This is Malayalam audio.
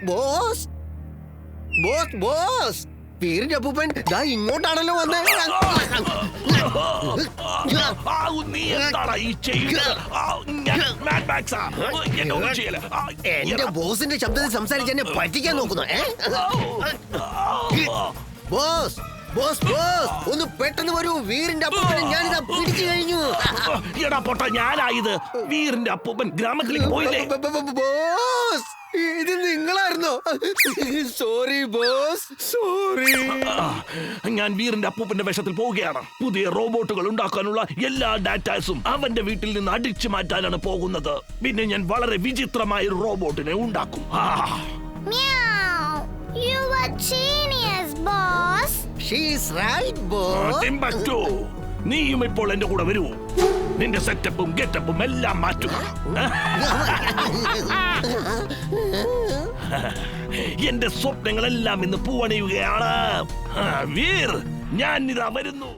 ബോസ് ബോസ് ബോസ് വീറിന്റെ അപ്പൂപ്പൻ ദാ ഇങ്ങോട്ടാണല്ലോ വന്നേ. എന്റെ ബോസിന്റെ ശബ്ദത്തിൽ സംസാരിച്ച് എന്നെ പറ്റിക്കാൻ നോക്കുന്നു. ബോസ് ബോസ് ബോസ് ഒന്ന് പെട്ടെന്ന് വരൂ. വീറിന്റെ അപ്പൂപ്പനെ ഞാനിതാ പിടിച്ചു കഴിഞ്ഞു. എടാ പൊട്ട, ഞാനായത് വീറിന്റെ അപ്പൂപ്പൻ ഗ്രാമത്തിലേക്ക് പോയില്ലേ? ബോസ് ഇത് നിങ്ങളായിരുന്നോ? Sorry boss, sorry. ഞാൻ വീറിന്റെ അപ്പൂപ്പന്റെ വേഷത്തിൽ പോവുകയാണ്. പുതിയ റോബോട്ടുകൾ ഉണ്ടാക്കാനുള്ള എല്ലാ ഡാറ്റാസും അവന്റെ വീട്ടിൽ നിന്ന് അടിച്ചു മാറ്റാനാണ് പോകുന്നത്. പിന്നെ ഞാൻ വളരെ വിചിത്രമായ ഒരു റോബോട്ടിനെ ഉണ്ടാക്കും. You were genius, boss. She's right, boss. ടിംബക്ടു, നീയും ഇപ്പോൾ എന്റെ കൂടെ വരൂ. നിന്റെ സെറ്റപ്പും ഗെറ്റപ്പും എല്ലാം മാറ്റുക. എന്റെ സ്വപ്നങ്ങളെല്ലാം ഇന്ന് പൂവണിയുകയാണ്. വീർ, ഞാൻ ഇതാ വരുന്നു.